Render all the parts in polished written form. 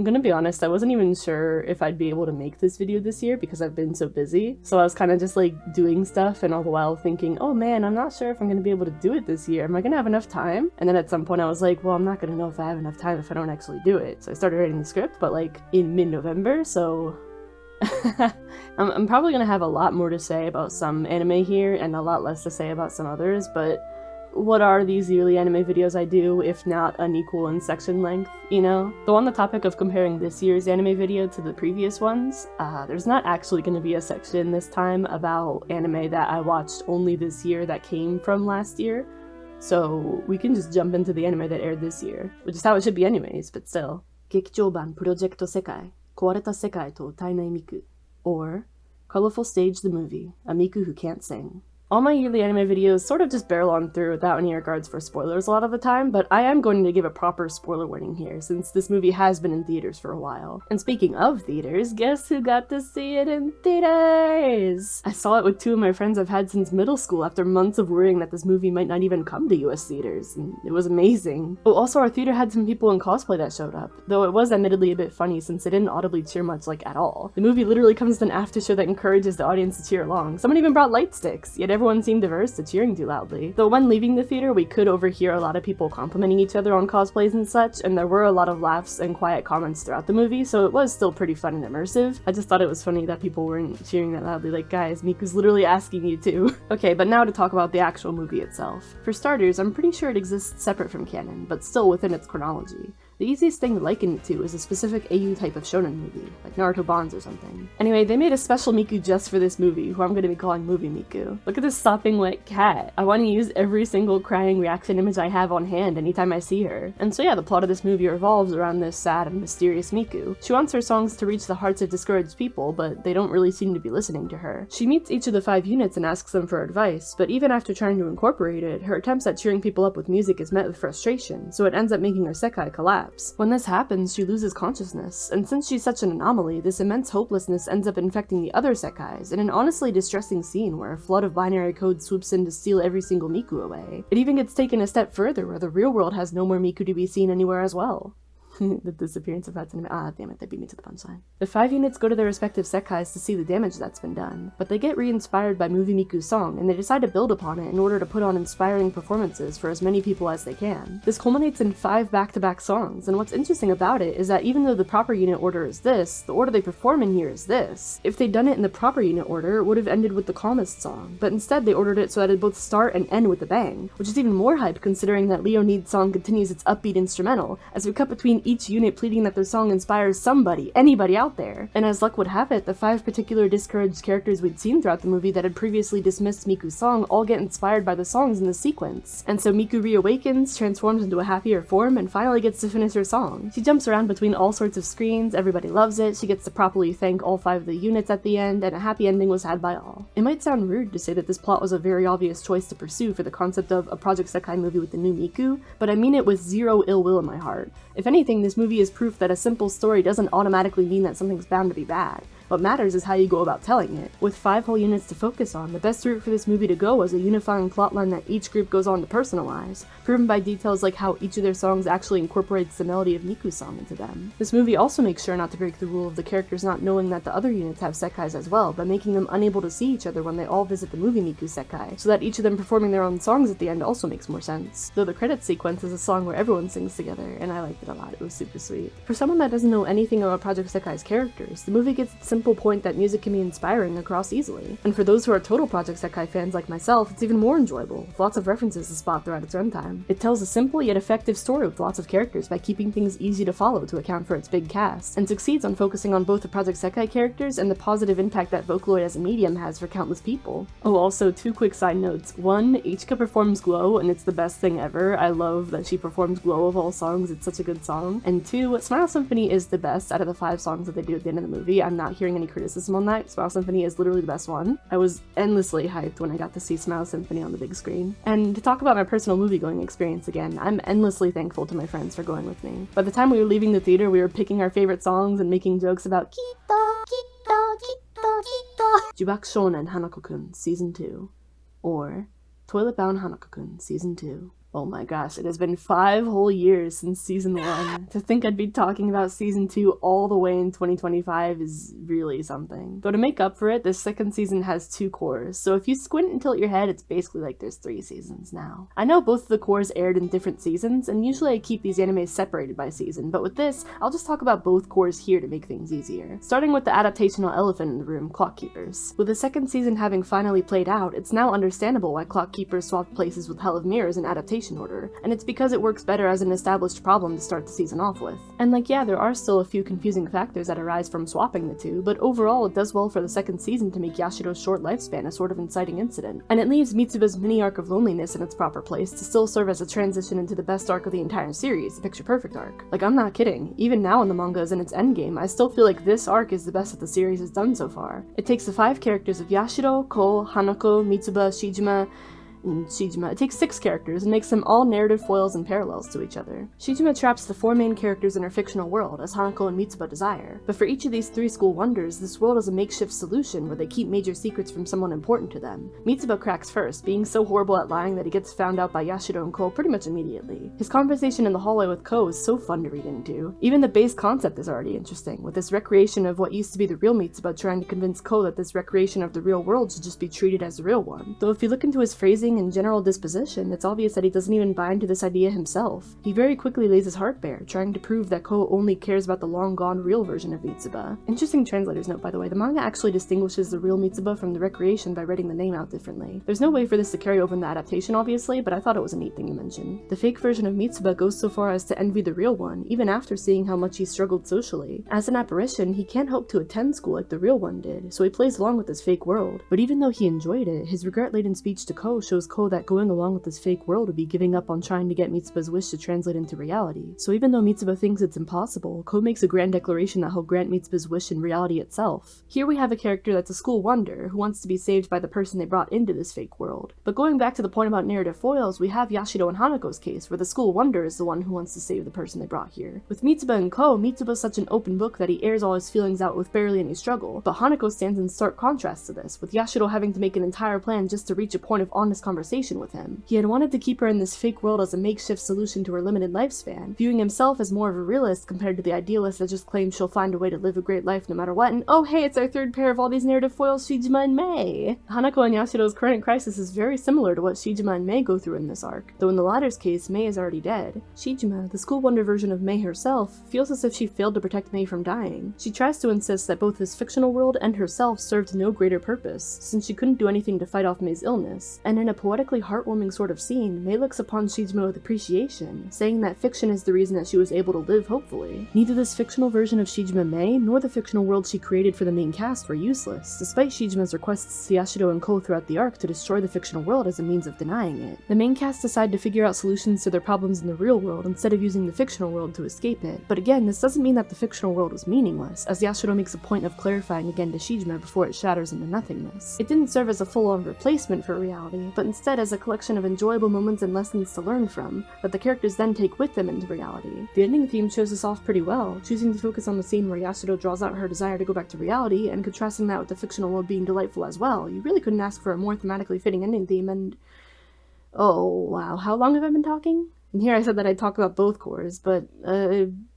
I'm gonna be honest, I wasn't even sure if I'd be able to make this video this year because I've been so busy. So I was kind of just like doing stuff and all the while thinking, oh man, I'm not sure if I'm gonna be able to do it this year. Am I gonna have enough time? And then at some point I was like, well, I'm not gonna know if I have enough time if I don't actually do it. So I started writing the script, but like in mid-November, so I'm probably gonna have a lot more to say about some anime here and a lot less to say about some others, but what are these yearly anime videos I do if not unequal in section length, you know? Though on the topic of comparing this year's anime video to the previous ones, there's not actually going to be a section this time about anime that I watched only this year that came from last year, so we can just jump into the anime that aired this year, which is how it should be anyways, but still. 劇場版 Project Sekai 壊れた世界と歌えない Miku, or Colorful Stage the Movie, a Miku who can't sing. All my yearly anime videos sort of just barrel on through without any regards for spoilers a lot of the time, but I am going to give a proper spoiler warning here, since this movie has been in theaters for a while. And speaking of theaters, guess who got to see it in theaters? I saw it with two of my friends I've had since middle school after months of worrying that this movie might not even come to US theaters, and it was amazing. Oh, also our theater had some people in cosplay that showed up, though it was admittedly a bit funny since they didn't audibly cheer much like at all. The movie literally comes with an after show that encourages the audience to cheer along. Someone even brought light sticks, yet everyone seemed averse to cheering too loudly. Though when leaving the theater, we could overhear a lot of people complimenting each other on cosplays and such, and there were a lot of laughs and quiet comments throughout the movie, so it was still pretty fun and immersive. I just thought it was funny that people weren't cheering that loudly, like, guys, Miku's literally asking you to. Okay, but now to talk about the actual movie itself. For starters, I'm pretty sure it exists separate from canon, but still within its chronology. The easiest thing to liken it to is a specific AU type of shonen movie, like Naruto Bonds or something. Anyway, they made a special Miku just for this movie, who I'm going to be calling Movie Miku. Look at this sopping wet cat. I want to use every single crying reaction image I have on hand anytime I see her. And so yeah, the plot of this movie revolves around this sad and mysterious Miku. She wants her songs to reach the hearts of discouraged people, but they don't really seem to be listening to her. She meets each of the 5 units and asks them for advice, but even after trying to incorporate it, her attempts at cheering people up with music is met with frustration, so it ends up making her Sekai collapse. When this happens, she loses consciousness, and since she's such an anomaly, this immense hopelessness ends up infecting the other Sekais in an honestly distressing scene where a flood of binary code swoops in to steal every single Miku away. It even gets taken a step further where the real world has no more Miku to be seen anywhere as well. The disappearance of Hatsune. Ah, damn it, they beat me to the punchline. The 5 units go to their respective Sekais to see the damage that's been done, but they get re-inspired by Movie Miku's song, and they decide to build upon it in order to put on inspiring performances for as many people as they can. This culminates in 5 back-to-back songs, and what's interesting about it is that even though the proper unit order is this, the order they perform in here is this. If they'd done it in the proper unit order, it would have ended with the calmest song, but instead they ordered it so that it both start and end with a bang, which is even more hype considering that Leonide's song continues its upbeat instrumental, as we cut between each unit pleading that their song inspires somebody, anybody out there. And as luck would have it, the 5 particular discouraged characters we'd seen throughout the movie that had previously dismissed Miku's song all get inspired by the songs in the sequence. And so Miku reawakens, transforms into a happier form, and finally gets to finish her song. She jumps around between all sorts of screens, everybody loves it, she gets to properly thank all 5 of the units at the end, and a happy ending was had by all. It might sound rude to say that this plot was a very obvious choice to pursue for the concept of a Project Sekai movie with the new Miku, but I mean it with zero ill will in my heart. If anything, this movie is proof that a simple story doesn't automatically mean that something's bound to be bad. What matters is how you go about telling it. With 5 whole units to focus on, the best route for this movie to go was a unifying plotline that each group goes on to personalize, proven by details like how each of their songs actually incorporates the melody of Miku's song into them. This movie also makes sure not to break the rule of the characters not knowing that the other units have Sekais as well, by making them unable to see each other when they all visit the movie Miku Sekai, so that each of them performing their own songs at the end also makes more sense. Though the credits sequence is a song where everyone sings together, and I liked it a lot, it was super sweet. For someone that doesn't know anything about Project Sekai's characters, the movie gets its simple point that music can be inspiring across easily. And for those who are total Project Sekai fans like myself, it's even more enjoyable, with lots of references to spot throughout its runtime. It tells a simple yet effective story with lots of characters by keeping things easy to follow to account for its big cast, and succeeds on focusing on both the Project Sekai characters and the positive impact that Vocaloid as a medium has for countless people. Oh, also 2 quick side notes. 1, Ichika performs Glow, and it's the best thing ever. I love that she performs Glow of all songs, it's such a good song. And 2, Smile Symphony is the best out of the 5 songs that they do at the end of the movie. I'm not hearing any criticism on that. Smile Symphony is literally the best one. I was endlessly hyped when I got to see Smile Symphony on the big screen. And to talk about my personal movie-going experience again, I'm endlessly thankful to my friends for going with me. By the time we were leaving the theater, we were picking our favorite songs and making jokes about Kito, Kito, Kito, Kito. Jubak Shonen Hanako-kun Season 2, or Toilet Bound Hanako-kun Season 2. Oh my gosh, it has been 5 whole years since season 1. To think I'd be talking about season 2 all the way in 2025 is really something. Though to make up for it, this second season has 2 cores, so if you squint and tilt your head, it's basically like there's 3 seasons now. I know both of the cores aired in different seasons, and usually I keep these animes separated by season, but with this, I'll just talk about both cores here to make things easier. Starting with the adaptational elephant in the room, Clock Keepers. With the second season having finally played out, it's now understandable why Clock Keepers swapped places with Hell of Mirrors in adaptation order, and it's because it works better as an established problem to start the season off with. And like, yeah, there are still a few confusing factors that arise from swapping the two, but overall it does well for the second season to make Yashiro's short lifespan a sort of inciting incident, and it leaves Mitsuba's mini arc of loneliness in its proper place to still serve as a transition into the best arc of the entire series, the Picture Perfect arc. Like, I'm not kidding, even now in the manga as in its endgame, I still feel like this arc is the best that the series has done so far. It takes the 5 characters of Yashiro, Ko, Hanako, Mitsuba, Shijima. It takes 6 characters and makes them all narrative foils and parallels to each other. Shijima traps the 4 main characters in her fictional world, as Hanako and Mitsuba desire, but for each of these 3 school wonders, this world is a makeshift solution where they keep major secrets from someone important to them. Mitsuba cracks first, being so horrible at lying that he gets found out by Yashiro and Ko pretty much immediately. His conversation in the hallway with Ko is so fun to read into. Even the base concept is already interesting, with this recreation of what used to be the real Mitsuba trying to convince Ko that this recreation of the real world should just be treated as the real one. Though if you look into his phrasing and general disposition, it's obvious that he doesn't even buy into this idea himself. He very quickly lays his heart bare, trying to prove that Ko only cares about the long-gone real version of Mitsuba. Interesting translator's note, by the way, the manga actually distinguishes the real Mitsuba from the recreation by writing the name out differently. There's no way for this to carry over in the adaptation, obviously, but I thought it was a neat thing to mention. The fake version of Mitsuba goes so far as to envy the real one, even after seeing how much he struggled socially. As an apparition, he can't hope to attend school like the real one did, so he plays along with this fake world. But even though he enjoyed it, his regret-laden speech to Ko shows Ko that going along with this fake world would be giving up on trying to get Mitsuba's wish to translate into reality. So even though Mitsuba thinks it's impossible, Ko makes a grand declaration that he'll grant Mitsuba's wish in reality itself. Here we have a character that's a school wonder, who wants to be saved by the person they brought into this fake world. But going back to the point about narrative foils, we have Yashiro and Hanako's case, where the school wonder is the one who wants to save the person they brought here. With Mitsuba and Ko, Mitsuba's such an open book that he airs all his feelings out with barely any struggle, but Hanako stands in stark contrast to this, with Yashiro having to make an entire plan just to reach a point of honest conversation with him. He had wanted to keep her in this fake world as a makeshift solution to her limited lifespan, viewing himself as more of a realist compared to the idealist that just claims she'll find a way to live a great life no matter what, and oh hey, it's our third pair of all these narrative foils, Shijima and Mei! Hanako and Yashiro's current crisis is very similar to what Shijima and Mei go through in this arc, though in the latter's case, Mei is already dead. Shijima, the school wonder version of Mei herself, feels as if she failed to protect Mei from dying. She tries to insist that both his fictional world and herself served no greater purpose, since she couldn't do anything to fight off Mei's illness, and in a poetically heartwarming sort of scene, Mei looks upon Shijima with appreciation, saying that fiction is the reason that she was able to live hopefully. Neither this fictional version of Shijima Mei, nor the fictional world she created for the main cast were useless, despite Shijima's requests to Yashiro and Ko throughout the arc to destroy the fictional world as a means of denying it. The main cast decide to figure out solutions to their problems in the real world instead of using the fictional world to escape it. But again, this doesn't mean that the fictional world was meaningless, as Yashiro makes a point of clarifying again to Shijima before it shatters into nothingness. It didn't serve as a full-on replacement for reality, but instead as a collection of enjoyable moments and lessons to learn from, that the characters then take with them into reality. The ending theme shows this off pretty well, choosing to focus on the scene where Yashiro draws out her desire to go back to reality, and contrasting that with the fictional world being delightful as well. You really couldn't ask for a more thematically fitting ending theme, and oh wow, how long have I been talking? And here I said that I'd talk about both cores, but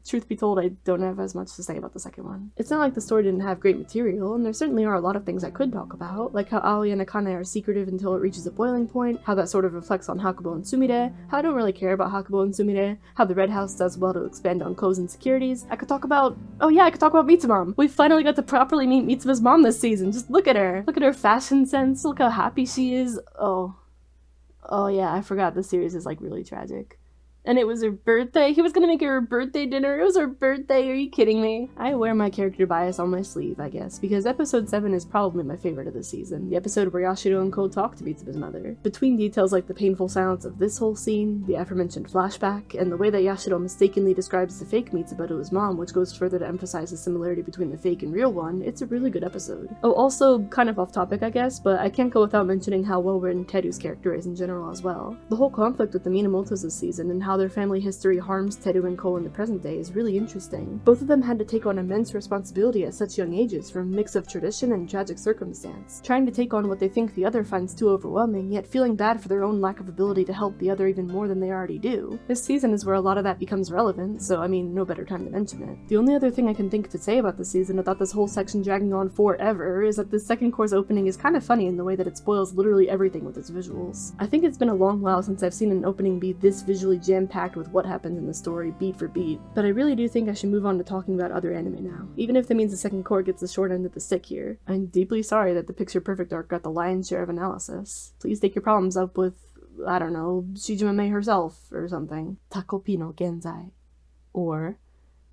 truth be told, I don't have as much to say about the second one. It's not like the story didn't have great material, and there certainly are a lot of things I could talk about, like how Aoi and Akane are secretive until it reaches a boiling point, how that sort of reflects on Hakubo and Sumire, how I don't really care about Hakubo and Sumire, how the Red House does well to expand on Ko's insecurities. I could talk about Mitsu's mom. We finally got to properly meet Mitsu's mom this season. Just look at her. Look at her fashion sense, look how happy she is. Oh yeah, I forgot the series is like really tragic. And it was her birthday. He was gonna make her birthday dinner. It was her birthday. Are you kidding me? I wear my character bias on my sleeve, I guess, because episode 7 is probably my favorite of the season. The episode where Yashiro and Ko talk to Mitsuba's mother. Between details like the painful silence of this whole scene, the aforementioned flashback, and the way that Yashiro mistakenly describes the fake Mitsuba to his mom, which goes further to emphasize the similarity between the fake and real one, it's a really good episode. Oh, also, kind of off topic, I guess, but I can't go without mentioning how well written Teru's character is in general as well. The whole conflict with the Minamotos this season, and how how their family history harms Teru and Ko in the present day is really interesting. Both of them had to take on immense responsibility at such young ages from a mix of tradition and tragic circumstance, trying to take on what they think the other finds too overwhelming, yet feeling bad for their own lack of ability to help the other even more than they already do. This season is where a lot of that becomes relevant, so I mean, no better time to mention it. The only other thing I can think to say about the season without this whole section dragging on forever is that the second course opening is kind of funny in the way that it spoils literally everything with its visuals. I think it's been a long while since I've seen an opening be this visually jam-packed with what happens in the story beat for beat, but I really do think I should move on to talking about other anime now, even if that means the second court gets the short end of the stick here. I'm deeply sorry that the Picture Perfect arc got the lion's share of analysis. Please take your problems up with, I don't know, Shijima Mei herself or something. Takopi no Genzai, or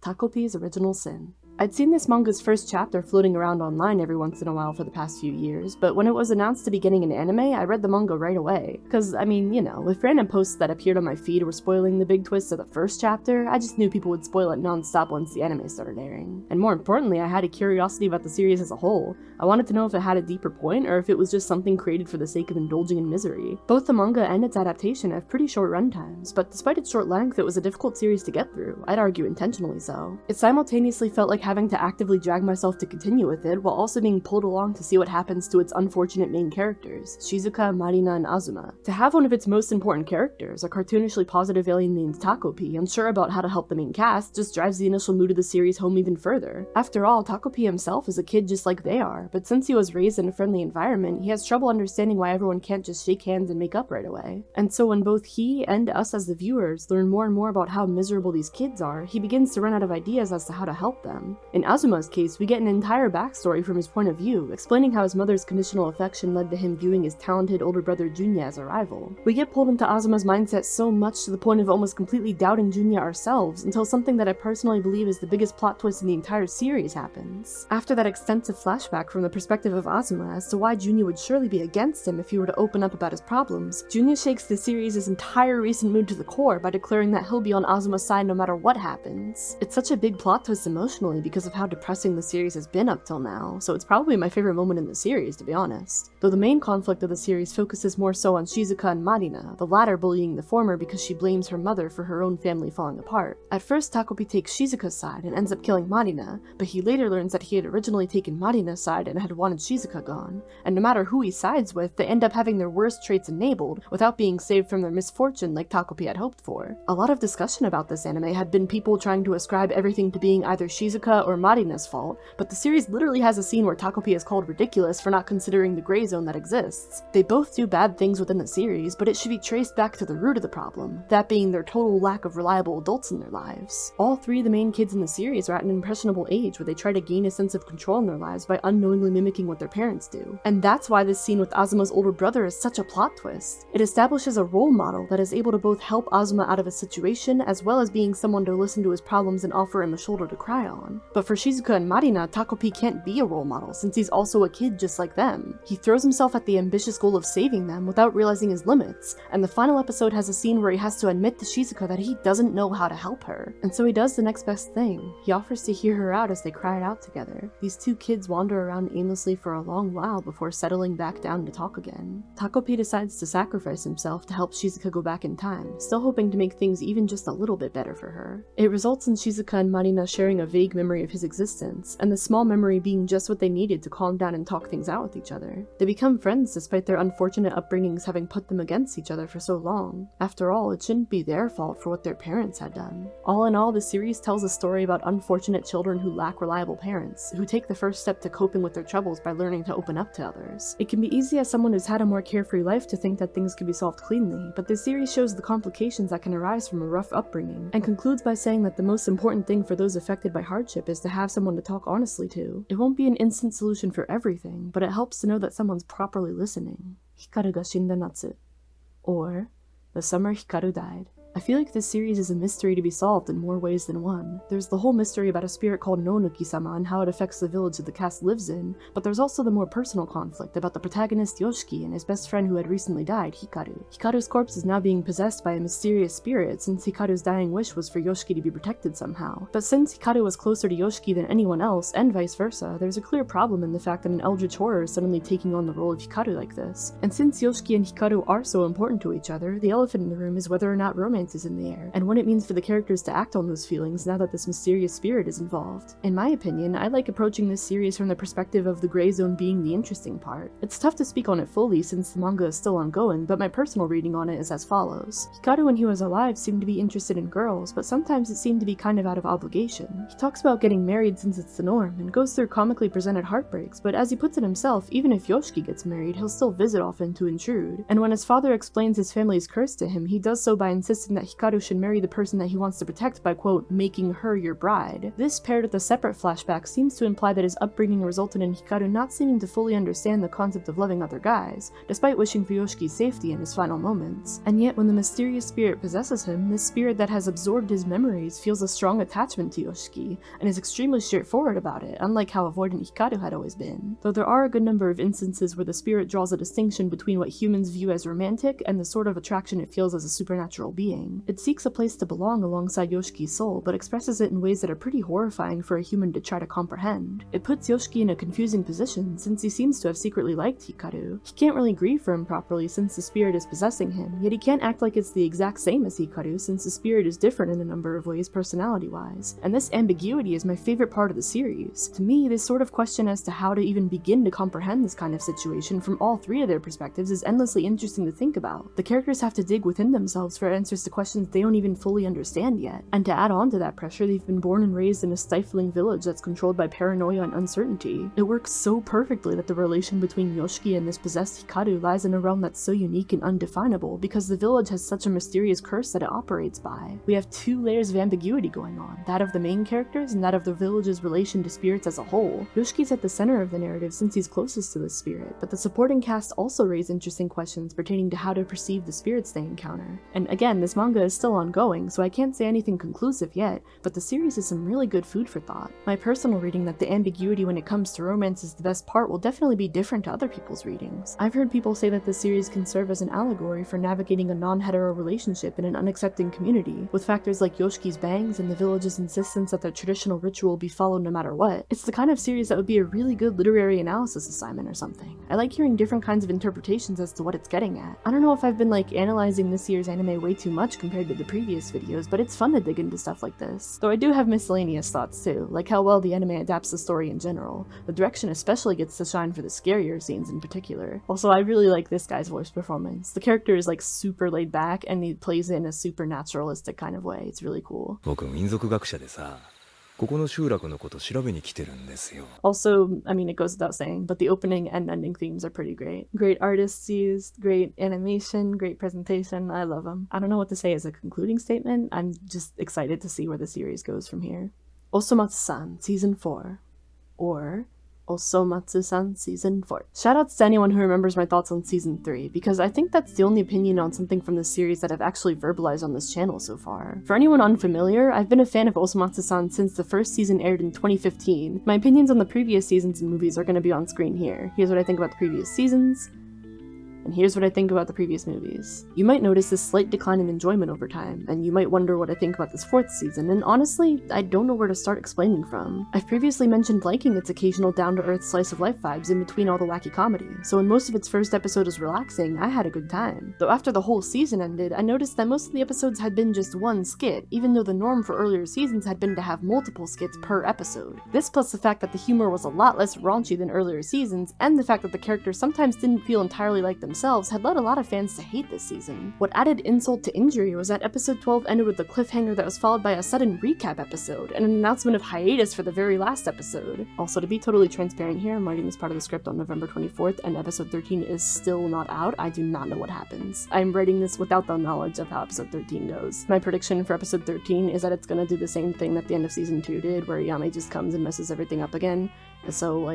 Takopi's Original Sin. I'd seen this manga's first chapter floating around online every once in a while for the past few years, but when it was announced to be getting an anime, I read the manga right away. Cause, I mean, you know, if random posts that appeared on my feed were spoiling the big twist of the first chapter, I just knew people would spoil it non-stop once the anime started airing. And more importantly, I had a curiosity about the series as a whole. I wanted to know if it had a deeper point, or if it was just something created for the sake of indulging in misery. Both the manga and its adaptation have pretty short runtimes, but despite its short length, it was a difficult series to get through, I'd argue intentionally so. It simultaneously felt like having to actively drag myself to continue with it, while also being pulled along to see what happens to its unfortunate main characters, Shizuka, Marina, and Azuma. To have one of its most important characters, a cartoonishly positive alien named Takopi, unsure about how to help the main cast, just drives the initial mood of the series home even further. After all, Takopi himself is a kid just like they are, but since he was raised in a friendly environment, he has trouble understanding why everyone can't just shake hands and make up right away. And so when both he and us as the viewers learn more and more about how miserable these kids are, he begins to run out of ideas as to how to help them. In Azuma's case, we get an entire backstory from his point of view, explaining how his mother's conditional affection led to him viewing his talented older brother Junya as a rival. We get pulled into Azuma's mindset so much to the point of almost completely doubting Junya ourselves, until something that I personally believe is the biggest plot twist in the entire series happens. After that extensive flashback from the perspective of Azuma as to why Junya would surely be against him if he were to open up about his problems, Junya shakes the series' entire recent mood to the core by declaring that he'll be on Azuma's side no matter what happens. It's such a big plot twist emotionally because of how depressing the series has been up till now, so it's probably my favorite moment in the series, to be honest. Though the main conflict of the series focuses more so on Shizuka and Marina, the latter bullying the former because she blames her mother for her own family falling apart. At first, Takopi takes Shizuka's side and ends up killing Marina, but he later learns that he had originally taken Marina's side and had wanted Shizuka gone, and no matter who he sides with, they end up having their worst traits enabled without being saved from their misfortune like Takopi had hoped for. A lot of discussion about this anime had been people trying to ascribe everything to being either Shizuka or Marina's fault, but the series literally has a scene where Takopi is called ridiculous for not considering the gray zone that exists. They both do bad things within the series, but it should be traced back to the root of the problem, that being their total lack of reliable adults in their lives. All three of the main kids in the series are at an impressionable age where they try to gain a sense of control in their lives by unknowingly mimicking what their parents do. And that's why this scene with Azuma's older brother is such a plot twist. It establishes a role model that is able to both help Azuma out of a situation as well as being someone to listen to his problems and offer him a shoulder to cry on. But for Shizuka and Marina, Takopi can't be a role model since he's also a kid just like them. He throws himself at the ambitious goal of saving them without realizing his limits, and the final episode has a scene where he has to admit to Shizuka that he doesn't know how to help her. And so he does the next best thing. He offers to hear her out as they cry it out together. These two kids wander around aimlessly for a long while before settling back down to talk again. Takopi decides to sacrifice himself to help Shizuka go back in time, still hoping to make things even just a little bit better for her. It results in Shizuka and Marina sharing a vague memory of his existence, and the small memory being just what they needed to calm down and talk things out with each other. They become friends despite their unfortunate upbringings having put them against each other for so long. After all, it shouldn't be their fault for what their parents had done. All in all, the series tells a story about unfortunate children who lack reliable parents, who take the first step to coping with their troubles by learning to open up to others. It can be easy as someone who's had a more carefree life to think that things can be solved cleanly, but this series shows the complications that can arise from a rough upbringing, and concludes by saying that the most important thing for those affected by hardship is to have someone to talk honestly to. It won't be an instant solution for everything, but it helps to know that someone's properly listening. Hikaru ga Shinda Natsu, or The Summer Hikaru Died. I feel like this series is a mystery to be solved in more ways than one. There's the whole mystery about a spirit called Nonuki-sama and how it affects the village that the cast lives in, but there's also the more personal conflict about the protagonist Yoshiki and his best friend who had recently died, Hikaru. Hikaru's corpse is now being possessed by a mysterious spirit since Hikaru's dying wish was for Yoshiki to be protected somehow. But since Hikaru was closer to Yoshiki than anyone else, and vice versa, there's a clear problem in the fact that an eldritch horror is suddenly taking on the role of Hikaru like this. And since Yoshiki and Hikaru are so important to each other, the elephant in the room is whether or not romance romance is in the air, and what it means for the characters to act on those feelings now that this mysterious spirit is involved. In my opinion, I like approaching this series from the perspective of the gray zone being the interesting part. It's tough to speak on it fully since the manga is still ongoing, but my personal reading on it is as follows. Hikaru when he was alive seemed to be interested in girls, but sometimes it seemed to be kind of out of obligation. He talks about getting married since it's the norm, and goes through comically presented heartbreaks, but as he puts it himself, even if Yoshiki gets married, he'll still visit often to intrude. And when his father explains his family's curse to him, he does so by insisting that Hikaru should marry the person that he wants to protect by, quote, making her your bride. This paired with a separate flashback seems to imply that his upbringing resulted in Hikaru not seeming to fully understand the concept of loving other guys, despite wishing for Yoshiki's safety in his final moments. And yet, when the mysterious spirit possesses him, this spirit that has absorbed his memories feels a strong attachment to Yoshiki, and is extremely straightforward about it, unlike how avoidant Hikaru had always been. Though there are a good number of instances where the spirit draws a distinction between what humans view as romantic and the sort of attraction it feels as a supernatural being. It seeks a place to belong alongside Yoshiki's soul, but expresses it in ways that are pretty horrifying for a human to try to comprehend. It puts Yoshiki in a confusing position, since he seems to have secretly liked Hikaru. He can't really grieve for him properly since the spirit is possessing him, yet he can't act like it's the exact same as Hikaru since the spirit is different in a number of ways personality-wise. And this ambiguity is my favorite part of the series. To me, this sort of question as to how to even begin to comprehend this kind of situation from all three of their perspectives is endlessly interesting to think about. The characters have to dig within themselves for answers to questions they don't even fully understand yet. And to add on to that pressure, they've been born and raised in a stifling village that's controlled by paranoia and uncertainty. It works so perfectly that the relation between Yoshiki and this possessed Hikaru lies in a realm that's so unique and undefinable because the village has such a mysterious curse that it operates by. We have two layers of ambiguity going on, that of the main characters and that of the village's relation to spirits as a whole. Yoshiki's at the center of the narrative since he's closest to the spirit, but the supporting cast also raise interesting questions pertaining to how to perceive the spirits they encounter. And again, this manga is still ongoing, so I can't say anything conclusive yet, but the series is some really good food for thought. My personal reading that the ambiguity when it comes to romance is the best part will definitely be different to other people's readings. I've heard people say that the series can serve as an allegory for navigating a non-hetero relationship in an unaccepting community, with factors like Yoshiki's bangs and the village's insistence that their traditional ritual be followed no matter what. It's the kind of series that would be a really good literary analysis assignment or something. I like hearing different kinds of interpretations as to what it's getting at. I don't know if I've been analyzing this year's anime way too much compared to the previous videos, but it's fun to dig into stuff like this. Though I do have miscellaneous thoughts too, like how well the anime adapts the story in general. The direction especially gets to shine for the scarier scenes in particular. Also, I really like this guy's voice performance. The character is super laid back and he plays it in a super naturalistic kind of way. It's really cool. 僕民族学者でさ、ここの集落のこと調べに来てるんですよ。 Also, I mean, it goes without saying, but the opening and ending themes are pretty great. Great artists used, great animation, great presentation. I love them. I don't know what to say as a concluding statement. I'm just excited to see where the series goes from here. Osomatsu-san Season 4, or Osomatsu-san Season 4. Shoutouts to anyone who remembers my thoughts on Season 3, because I think that's the only opinion on something from this series that I've actually verbalized on this channel so far. For anyone unfamiliar, I've been a fan of Osomatsu-san since the first season aired in 2015. My opinions on the previous seasons and movies are going to be on screen here. Here's what I think about the previous seasons, and here's what I think about the previous movies. You might notice this slight decline in enjoyment over time, and you might wonder what I think about this fourth season, and honestly, I don't know where to start explaining from. I've previously mentioned liking its occasional down-to-earth slice-of-life vibes in between all the wacky comedy, so when most of its first episode was relaxing, I had a good time. Though after the whole season ended, I noticed that most of the episodes had been just one skit, even though the norm for earlier seasons had been to have multiple skits per episode. This plus the fact that the humor was a lot less raunchy than earlier seasons, and the fact that the characters sometimes didn't feel entirely like themselves had led a lot of fans to hate this season. What added insult to injury was that episode 12 ended with a cliffhanger that was followed by a sudden recap episode, and an announcement of hiatus for the very last episode. Also, to be totally transparent here, I'm writing this part of the script on November 24th, and episode 13 is still not out. I do not know what happens. I'm writing this without the knowledge of how episode 13 goes. My prediction for episode 13 is that it's gonna do the same thing that the end of season 2 did, where Yame just comes and messes everything up again. So,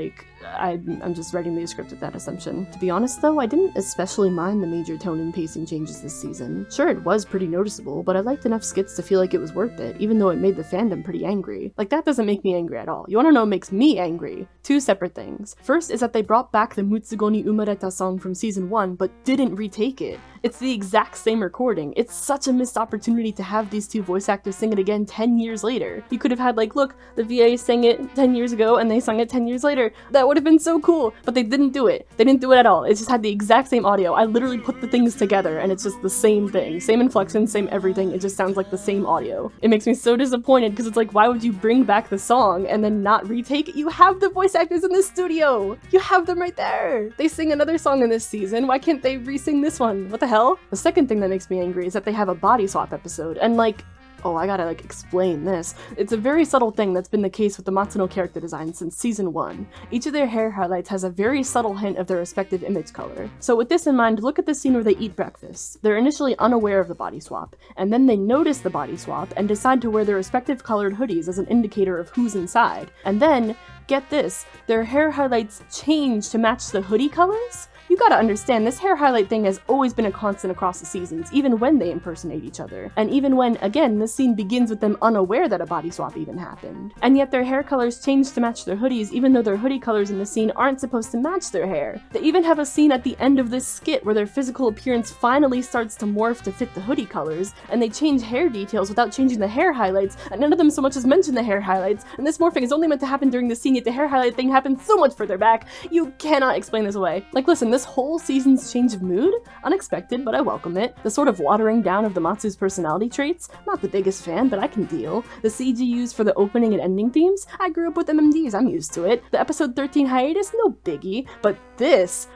I'm just writing the script with that assumption. To be honest though, I didn't especially mind the major tone and pacing changes this season. Sure, it was pretty noticeable, but I liked enough skits to feel like it was worth it, even though it made the fandom pretty angry. That doesn't make me angry at all. You wanna know what makes me angry? Two separate things. First is that they brought back the Mutsugoni Umareta song from season 1, but didn't retake it. It's the exact same recording. It's such a missed opportunity to have these two voice actors sing it again 10 years later. You could have had like, look, the VA sang it 10 years ago and they sung it 10 years later. That would have been so cool, but they didn't do it. They didn't do it at all. It just had the exact same audio. I literally put the things together and it's just the same thing. Same inflection, same everything. It just sounds like the same audio. It makes me so disappointed because it's like, why would you bring back the song and then not retake it? You have the voice actors in the studio. You have them right there. They sing another song in this season. Why can't they re-sing this one? What the hell? The second thing that makes me angry is that they have a body swap episode and like, oh, I gotta like explain this. It's a very subtle thing that's been the case with the Matsuno character design since season 1. Each of their hair highlights has a very subtle hint of their respective image color. So with this in mind, look at the scene where they eat breakfast. They're initially unaware of the body swap, and then they notice the body swap and decide to wear their respective colored hoodies as an indicator of who's inside. And then, get this, their hair highlights change to match the hoodie colors? You gotta understand, this hair highlight thing has always been a constant across the seasons, even when they impersonate each other. And even when, again, this scene begins with them unaware that a body swap even happened. And yet their hair colors change to match their hoodies, even though their hoodie colors in the scene aren't supposed to match their hair. They even have a scene at the end of this skit where their physical appearance finally starts to morph to fit the hoodie colors, and they change hair details without changing the hair highlights, and none of them so much as mention the hair highlights, and this morphing is only meant to happen during the scene, yet the hair highlight thing happens so much further back. You cannot explain this away. Like, listen, this whole season's change of mood? Unexpected, but I welcome it. The sort of watering down of the Matsu's personality traits? Not the biggest fan, but I can deal. The CG used for the opening and ending themes? I grew up with MMDs, I'm used to it. The episode 13 hiatus? No biggie. But this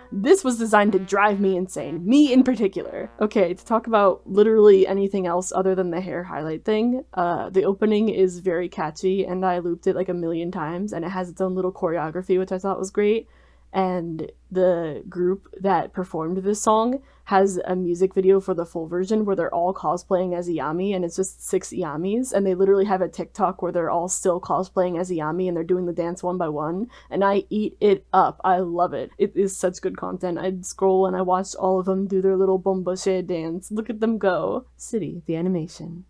was designed to drive me insane. Me in particular. Okay, to talk about literally anything else other than the hair highlight thing, the opening is very catchy, and I looped it like a million times, and it has its own little choreography, which I thought was great. And the group that performed this song has a music video for the full version where they're all cosplaying as Iyami, and it's just 6 Iyamis, and they literally have a TikTok where they're all still cosplaying as Iyami and they're doing the dance one by one, and I eat it up. I love it. It is such good content. I'd scroll and I watched all of them do their little bombashe dance. Look at them go. City, the animation.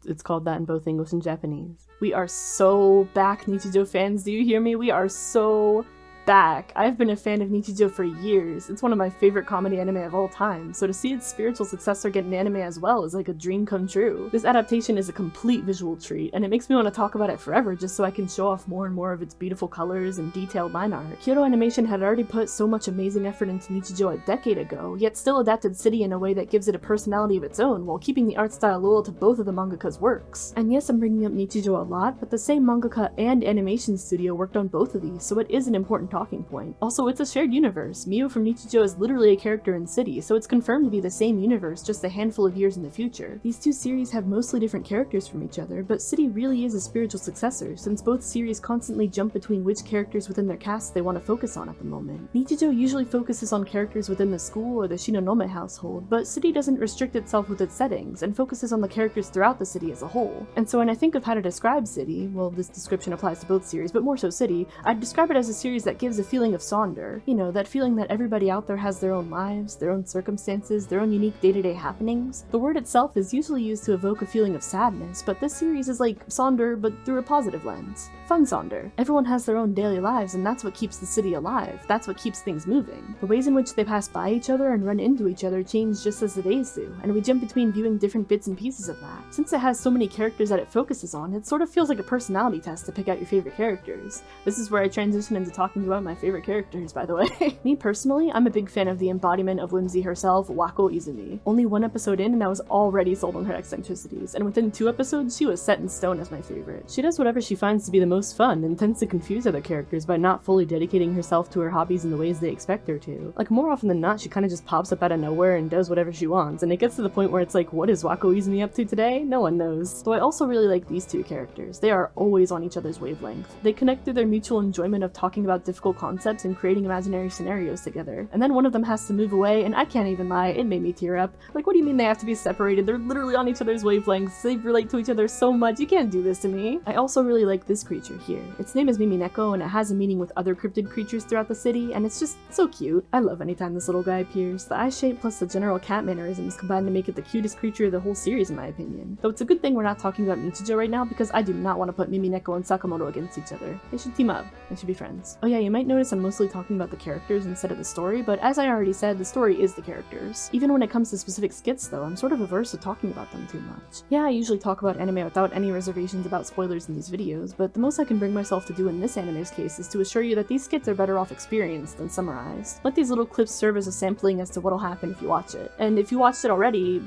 It's called that in both English and Japanese. We are so back, Nichijou fans. Do you hear me? We are so back. I've been a fan of Nichijou for years. It's one of my favorite comedy anime of all time, so to see its spiritual successor get an anime as well is like a dream come true. This adaptation is a complete visual treat, and it makes me want to talk about it forever just so I can show off more and more of its beautiful colors and detailed line art. Kyoto Animation had already put so much amazing effort into Nichijou a decade ago, yet still adapted City in a way that gives it a personality of its own while keeping the art style loyal to both of the mangaka's works. And yes, I'm bringing up Nichijou a lot, but the same mangaka and animation studio worked on both of these, so it is an important talking point. Also, it's a shared universe. Mio from Nichijou is literally a character in City, so it's confirmed to be the same universe, just a handful of years in the future. These two series have mostly different characters from each other, but City really is a spiritual successor, since both series constantly jump between which characters within their casts they want to focus on at the moment. Nichijou usually focuses on characters within the school or the Shinonome household, but City doesn't restrict itself with its settings, and focuses on the characters throughout the city as a whole. And so when I think of how to describe City, well, this description applies to both series, but more so City, I'd describe it as a series that gives a feeling of Sanda. You know, that feeling that everybody out there has their own lives, their own circumstances, their own unique day-to-day happenings. The word itself is usually used to evoke a feeling of sadness, but this series is like Sanda, but through a positive lens. Fun Sanda. Everyone has their own daily lives, and that's what keeps the city alive. That's what keeps things moving. The ways in which they pass by each other and run into each other change just as the days do, and we jump between viewing different bits and pieces of that. Since it has so many characters that it focuses on, it sort of feels like a personality test to pick out your favorite characters. This is where I transition into talking about my favorite characters, by the way. Me personally, I'm a big fan of the embodiment of whimsy herself, Wako Izumi. Only one episode in and I was already sold on her eccentricities, and within 2 episodes she was set in stone as my favorite. She does whatever she finds to be the most fun, and tends to confuse other characters by not fully dedicating herself to her hobbies in the ways they expect her to. Like, more often than not, she kinda just pops up out of nowhere and does whatever she wants, and it gets to the point where it's like, what is Wako Izumi up to today? No one knows. Though I also really like these 2 characters. They are always on each other's wavelength. They connect through their mutual enjoyment of talking about difficult concepts and creating imaginary scenarios together. And then one of them has to move away, and I can't even lie, it made me tear up. Like, what do you mean they have to be separated? They're literally on each other's wavelengths. They relate to each other so much. You can't do this to me. I also really like this creature here. Its name is Mimineko, and it has a meaning with other cryptid creatures throughout the city, and it's just so cute. I love anytime this little guy appears. The eye shape plus the general cat mannerisms combine to make it the cutest creature of the whole series in my opinion. Though it's a good thing we're not talking about Nichijou right now, because I do not want to put Mimineko and Sakamoto against each other. They should team up. They should be friends. Oh yeah, you might notice I'm mostly talking about the characters instead of the story, but as I already said, the story is the characters. Even when it comes to specific skits though, I'm sort of averse to talking about them too much. Yeah, I usually talk about anime without any reservations about spoilers in these videos, but the most I can bring myself to do in this anime's case is to assure you that these skits are better off experienced than summarized. Let these little clips serve as a sampling as to what'll happen if you watch it. And if you watched it already,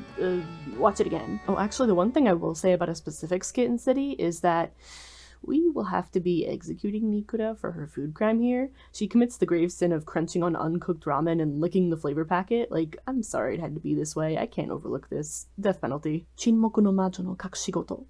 watch it again. Oh, actually, the one thing I will say about a specific skit in City is that we will have to be executing Mikura for her food crime here. She commits the grave sin of crunching on uncooked ramen and licking the flavor packet. Like, I'm sorry it had to be this way. I can't overlook this. Death penalty. Chinmoku no majo no kakushigoto.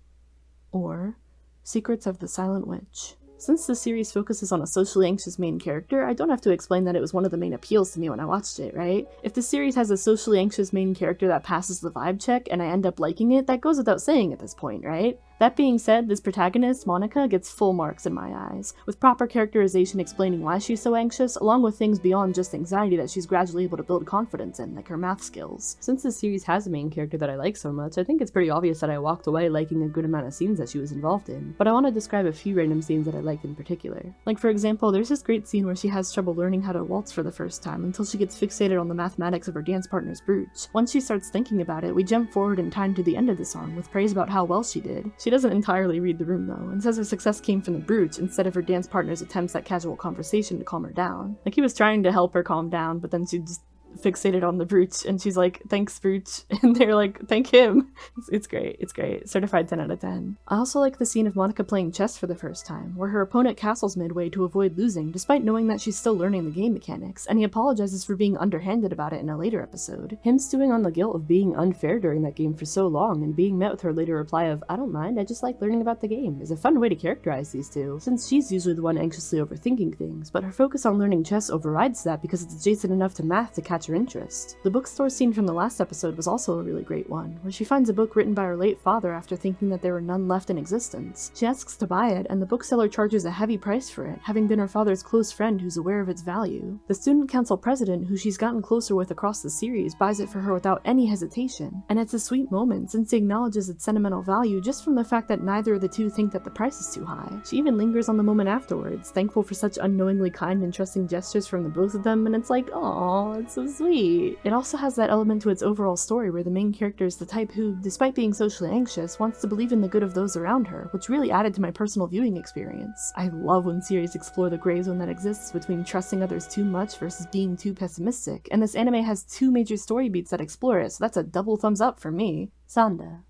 Or Secrets of the Silent Witch. Since the series focuses on a socially anxious main character, I don't have to explain that it was one of the main appeals to me when I watched it, right? If the series has a socially anxious main character that passes the vibe check and I end up liking it, that goes without saying at this point, right? That being said, this protagonist, Monica, gets full marks in my eyes, with proper characterization explaining why she's so anxious, along with things beyond just anxiety that she's gradually able to build confidence in, like her math skills. Since this series has a main character that I like so much, I think it's pretty obvious that I walked away liking a good amount of scenes that she was involved in. But I want to describe a few random scenes that I liked in particular. Like, for example, there's this great scene where she has trouble learning how to waltz for the first time until she gets fixated on the mathematics of her dance partner's brooch. Once she starts thinking about it, we jump forward in time to the end of the song with praise about how well she did. She doesn't entirely read the room though, and says her success came from the brooch instead of her dance partner's attempts at casual conversation to calm her down. Like, he was trying to help her calm down, but then she just fixated on the brooch and she's like, thanks brooch, and they're like, thank him. It's great, it's great. Certified 10 out of 10. I also like the scene of Monica playing chess for the first time, where her opponent castles midway to avoid losing despite knowing that she's still learning the game mechanics, and he apologizes for being underhanded about it in a later episode. Him stewing on the guilt of being unfair during that game for so long and being met with her later reply of, I don't mind, I just like learning about the game, is a fun way to characterize these two, since she's usually the one anxiously overthinking things, but her focus on learning chess overrides that because it's adjacent enough to math to catch her interest. The bookstore scene from the last episode was also a really great one, where she finds a book written by her late father after thinking that there were none left in existence. She asks to buy it, and the bookseller charges a heavy price for it, having been her father's close friend who's aware of its value. The student council president, who she's gotten closer with across the series, buys it for her without any hesitation, and it's a sweet moment since he acknowledges its sentimental value just from the fact that neither of the two think that the price is too high. She even lingers on the moment afterwards, thankful for such unknowingly kind and trusting gestures from the both of them, and it's like, aww, it's so sweet. It also has that element to its overall story where the main character is the type who, despite being socially anxious, wants to believe in the good of those around her, which really added to my personal viewing experience. I love when series explore the gray zone that exists between trusting others too much versus being too pessimistic, and this anime has two major story beats that explore it, so that's a double thumbs up for me. Sanda.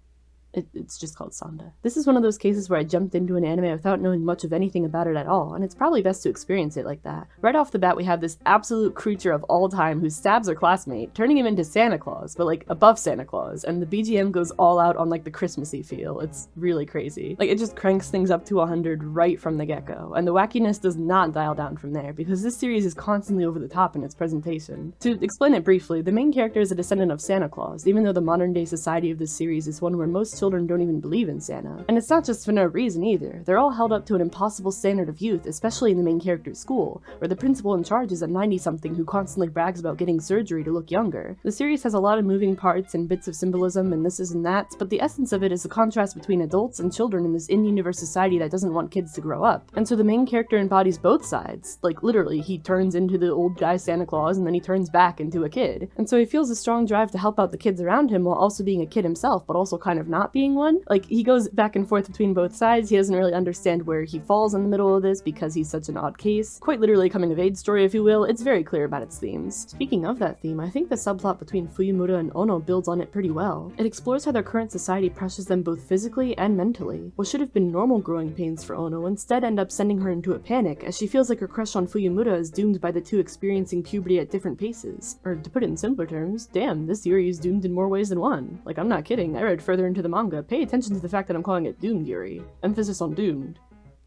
It's just called Sanda. This is one of those cases where I jumped into an anime without knowing much of anything about it at all, and it's probably best to experience it like that. Right off the bat, we have this absolute creature of all time who stabs her classmate, turning him into Santa Claus, but like above Santa Claus, and the BGM goes all out on like the Christmassy feel. It's really crazy. Like, it just cranks things up to 100 right from the get-go, and the wackiness does not dial down from there, because this series is constantly over the top in its presentation. To explain it briefly, the main character is a descendant of Santa Claus, even though the modern-day society of this series is one where most children don't even believe in Santa. And it's not just for no reason either. They're all held up to an impossible standard of youth, especially in the main character's school, where the principal in charge is a 90-something who constantly brags about getting surgery to look younger. The series has a lot of moving parts and bits of symbolism and this and that, but the essence of it is the contrast between adults and children in this in-universe society that doesn't want kids to grow up. And so the main character embodies both sides. Like, literally, he turns into the old guy Santa Claus and then he turns back into a kid. And so he feels a strong drive to help out the kids around him while also being a kid himself, but also kind of not being one. Like, he goes back and forth between both sides. He doesn't really understand where he falls in the middle of this because he's such an odd case. Quite literally a coming-of-age story, if you will. It's very clear about its themes. Speaking of that theme, I think the subplot between Fuyumura and Ono builds on it pretty well. It explores how their current society pressures them both physically and mentally. What should have been normal growing pains for Ono instead end up sending her into a panic, as she feels like her crush on Fuyumura is doomed by the two experiencing puberty at different paces. Or to put it in simpler terms, damn, this Yuri is doomed in more ways than one. Like, I'm not kidding, I read further into the manga. Pay attention to the fact that I'm calling it Doomed Yuri. Emphasis on doomed.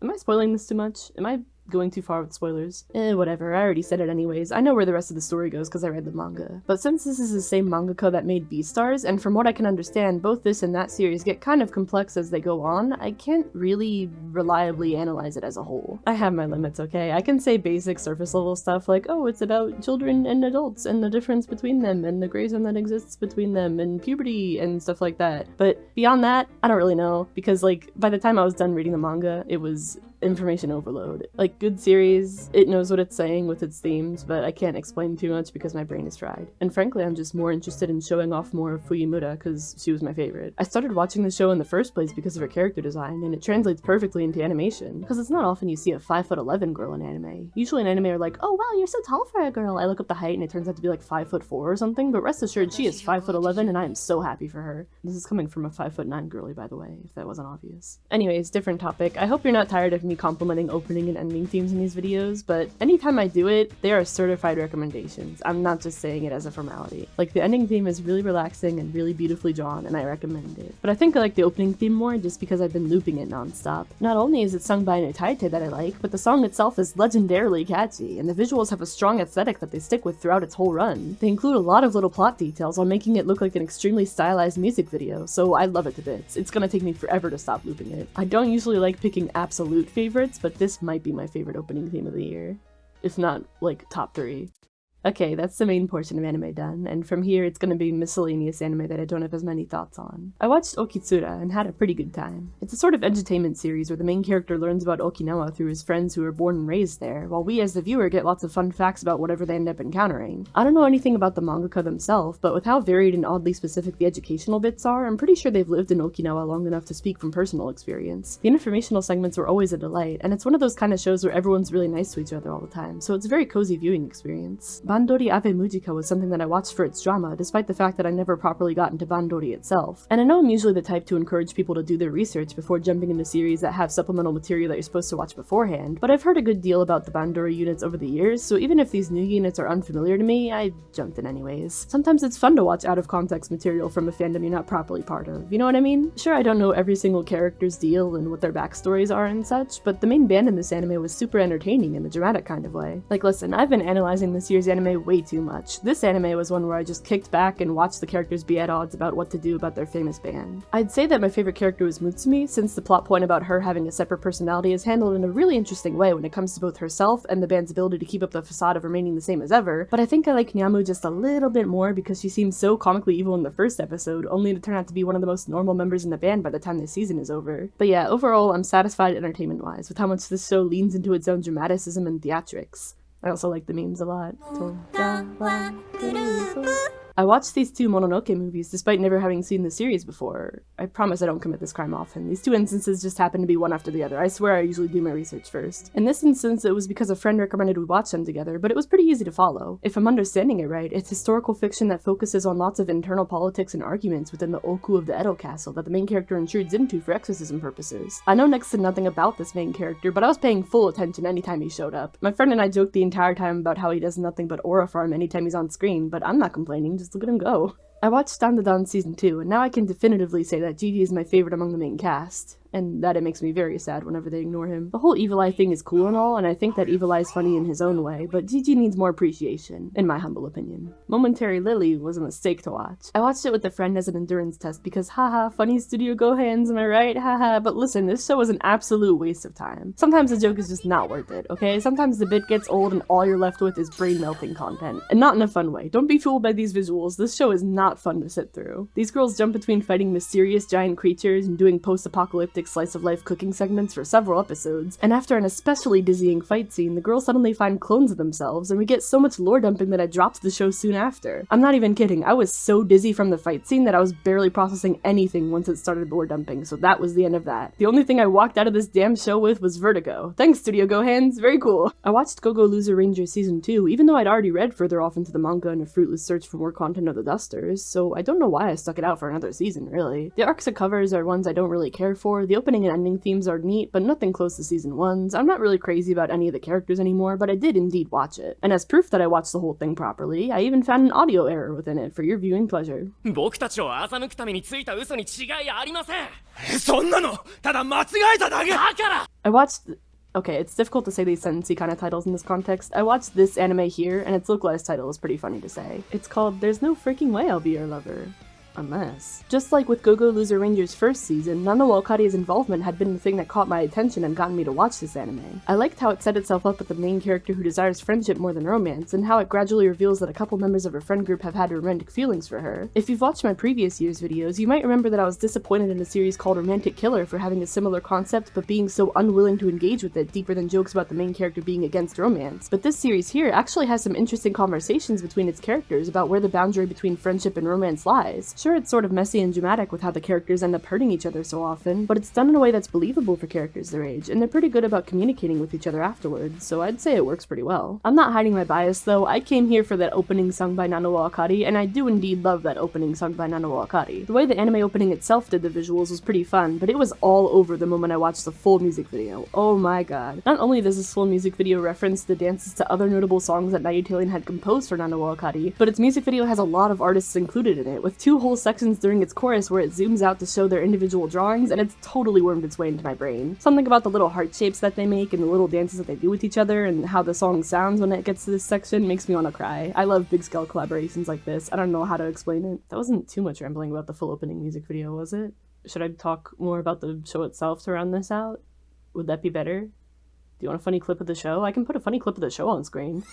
Am I spoiling this too much? Am I going too far with spoilers? Whatever, I already said it anyways. I know where the rest of the story goes because I read the manga. But since this is the same mangaka that made Beastars, and from what I can understand, both this and that series get kind of complex as they go on, I can't really reliably analyze it as a whole. I have my limits, okay? I can say basic surface level stuff like, oh, it's about children and adults and the difference between them and the gray zone that exists between them and puberty and stuff like that. But beyond that, I don't really know, because like by the time I was done reading the manga, it was information overload. Like, good series, it knows what it's saying with its themes, but I can't explain too much because my brain is fried. And frankly, I'm just more interested in showing off more of Fuyimura because she was my favorite. I started watching the show in the first place because of her character design, and it translates perfectly into animation. Because it's not often you see a 5'11" girl in anime. Usually in anime are like, oh wow, you're so tall for a girl. I look up the height and it turns out to be like 5'4" or something, but rest assured she is 5'11" and I am so happy for her. This is coming from a 5'9" girly, by the way, if that wasn't obvious. Anyways, different topic. I hope you're not tired of me complimenting opening and ending themes in these videos, but anytime I do it, they are certified recommendations. I'm not just saying it as a formality. Like, the ending theme is really relaxing and really beautifully drawn, and I recommend it. But I think I like the opening theme more just because I've been looping it nonstop. Not only is it sung by an Utaite that I like, but the song itself is legendarily catchy, and the visuals have a strong aesthetic that they stick with throughout its whole run. They include a lot of little plot details while making it look like an extremely stylized music video, so I love it to bits. It's gonna take me forever to stop looping it. I don't usually like picking absolute favorites, but this might be my favorite opening theme of the year. If not, like, top 3. Okay, that's the main portion of anime done, and from here it's gonna be miscellaneous anime that I don't have as many thoughts on. I watched Okitsura and had a pretty good time. It's a sort of edutainment series where the main character learns about Okinawa through his friends who were born and raised there, while we as the viewer get lots of fun facts about whatever they end up encountering. I don't know anything about the mangaka themselves, but with how varied and oddly specific the educational bits are, I'm pretty sure they've lived in Okinawa long enough to speak from personal experience. The informational segments were always a delight, and it's one of those kind of shows where everyone's really nice to each other all the time, so it's a very cozy viewing experience. Bandori Ave Mujika was something that I watched for its drama, despite the fact that I never properly got into Bandori itself. And I know I'm usually the type to encourage people to do their research before jumping into series that have supplemental material that you're supposed to watch beforehand, but I've heard a good deal about the Bandori units over the years, so even if these new units are unfamiliar to me, I jumped in anyways. Sometimes it's fun to watch out-of-context material from a fandom you're not properly part of, you know what I mean? Sure, I don't know every single character's deal and what their backstories are and such, but the main band in this anime was super entertaining in a dramatic kind of way. Like, listen, I've been analyzing this year's anime way too much. This anime was one where I just kicked back and watched the characters be at odds about what to do about their famous band. I'd say that my favorite character was Mutsumi, since the plot point about her having a separate personality is handled in a really interesting way when it comes to both herself and the band's ability to keep up the facade of remaining the same as ever, but I think I like Nyamu just a little bit more because she seems so comically evil in the first episode, only to turn out to be one of the most normal members in the band by the time the season is over. But yeah, overall, I'm satisfied entertainment-wise with how much this show leans into its own dramaticism and theatrics. I also like the memes a lot. I watched these two Mononoke movies despite never having seen the series before. I promise I don't commit this crime often. These two instances just happen to be one after the other. I swear I usually do my research first. In this instance, it was because a friend recommended we watch them together, but it was pretty easy to follow. If I'm understanding it right, it's historical fiction that focuses on lots of internal politics and arguments within the Oku of the Edo Castle that the main character intrudes into for exorcism purposes. I know next to nothing about this main character, but I was paying full attention anytime he showed up. My friend and I joked the entire time about how he does nothing but aura farm anytime he's on screen, but I'm not complaining, just look at him go. I watched Sanda season 2, and now I can definitively say that Gigi is my favorite among the main cast. And that it makes me very sad whenever they ignore him. The whole Evil Eye thing is cool and all, and I think that Evil Eye is funny in his own way, but Gigi needs more appreciation, in my humble opinion. Momentary Lily was a mistake to watch. I watched it with a friend as an endurance test because haha, funny Studio Go hands, am I right? Haha, but listen, this show is an absolute waste of time. Sometimes the joke is just not worth it, okay? Sometimes the bit gets old and all you're left with is brain-melting content. And not in a fun way. Don't be fooled by these visuals, this show is not fun to sit through. These girls jump between fighting mysterious giant creatures and doing post-apocalyptic slice-of-life cooking segments for several episodes, and after an especially dizzying fight scene, the girls suddenly find clones of themselves, and we get so much lore dumping that I dropped the show soon after. I'm not even kidding, I was so dizzy from the fight scene that I was barely processing anything once it started lore dumping, so that was the end of that. The only thing I walked out of this damn show with was vertigo. Thanks, Studio Go hands, very cool. I watched Go-Go Loser Ranger season 2, even though I'd already read further off into the manga in a fruitless search for more content of the Dusters, so I don't know why I stuck it out for another season, really. The arcs it covers are ones I don't really care for, the opening and ending themes are neat, but nothing close to season 1's. I'm not really crazy about any of the characters anymore, but I did indeed watch it. And as proof that I watched the whole thing properly, I even found an audio error within it for your viewing pleasure. I watched... Okay, it's difficult to say these sentence-y kind of titles in this context. I watched this anime here, and its localized title is pretty funny to say. It's called There's No Freaking Way I'll Be Your Lover. Unless. Just like with Go-Go Loser Ranger's first season, Nanawa Okari's involvement had been the thing that caught my attention and gotten me to watch this anime. I liked how it set itself up with the main character who desires friendship more than romance, and how it gradually reveals that a couple members of her friend group have had romantic feelings for her. If you've watched my previous year's videos, you might remember that I was disappointed in a series called Romantic Killer for having a similar concept but being so unwilling to engage with it deeper than jokes about the main character being against romance. But this series here actually has some interesting conversations between its characters about where the boundary between friendship and romance lies. Sure, it's sort of messy and dramatic with how the characters end up hurting each other so often, but it's done in a way that's believable for characters their age, and they're pretty good about communicating with each other afterwards, so I'd say it works pretty well. I'm not hiding my bias though, I came here for that opening sung by Nanawa Okari, and I do indeed love that opening sung by Nanawa Okari. The way the anime opening itself did the visuals was pretty fun, but it was all over the moment I watched the full music video. Oh my god. Not only does this full music video reference the dances to other notable songs that Nayutilian had composed for Nanawa Okari, but its music video has a lot of artists included in it, with 2 whole sections during its chorus where it zooms out to show their individual drawings, and it's totally wormed its way into my brain. Something about the little heart shapes that they make and the little dances that they do with each other and how the song sounds when it gets to this section makes me want to cry. I love big scale collaborations like this. I don't know how to explain it. That wasn't too much rambling about the full opening music video, was it? Should I talk more about the show itself to round this out? Would that be better? Do you want a funny clip of the show? I can put a funny clip of the show on screen.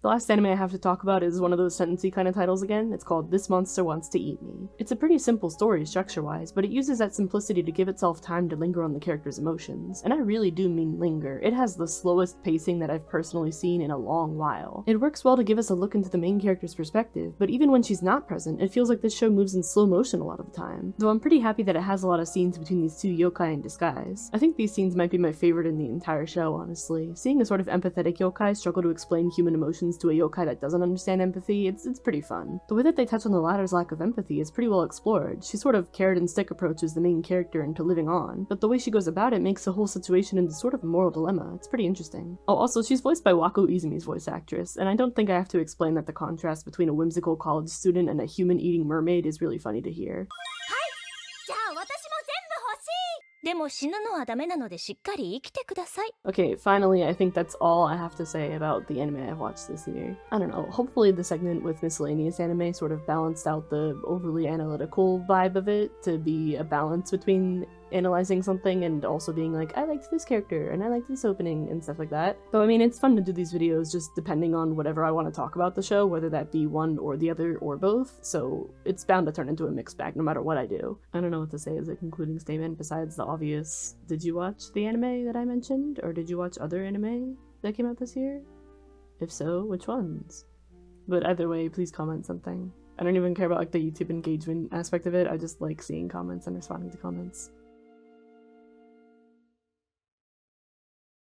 The last anime I have to talk about is one of those sentencey kind of titles again. It's called This Monster Wants to Eat Me. It's a pretty simple story structure-wise, but it uses that simplicity to give itself time to linger on the character's emotions. And I really do mean linger. It has the slowest pacing that I've personally seen in a long while. It works well to give us a look into the main character's perspective, but even when she's not present, it feels like this show moves in slow motion a lot of the time. Though I'm pretty happy that it has a lot of scenes between these 2 yokai in disguise. I think these scenes might be my favorite in the entire show, honestly. Seeing a sort of empathetic yokai struggle to explain human emotions to a yokai that doesn't understand empathy, it's pretty fun. The way that they touch on the latter's lack of empathy is pretty well explored. She sort of carrot and stick approaches the main character into living on, but the way she goes about it makes the whole situation into sort of a moral dilemma. It's pretty interesting. Oh, also, she's voiced by Wako Izumi's voice actress, and I don't think I have to explain that the contrast between a whimsical college student and a human-eating mermaid is really funny to hear. Okay, finally, I think that's all I have to say about the anime I've watched this year. I don't know, hopefully the segment with miscellaneous anime sort of balanced out the overly analytical vibe of it to be a balance between analyzing something and also being like, I liked this character and I liked this opening and stuff like that. Though I mean, it's fun to do these videos just depending on whatever I want to talk about the show, whether that be one or the other or both, so it's bound to turn into a mixed bag no matter what I do. I don't know what to say as a concluding statement besides the obvious, did you watch the anime that I mentioned, or did you watch other anime that came out this year? If so, which ones? But either way, please comment something. I don't even care about like the YouTube engagement aspect of it, I just like seeing comments and responding to comments.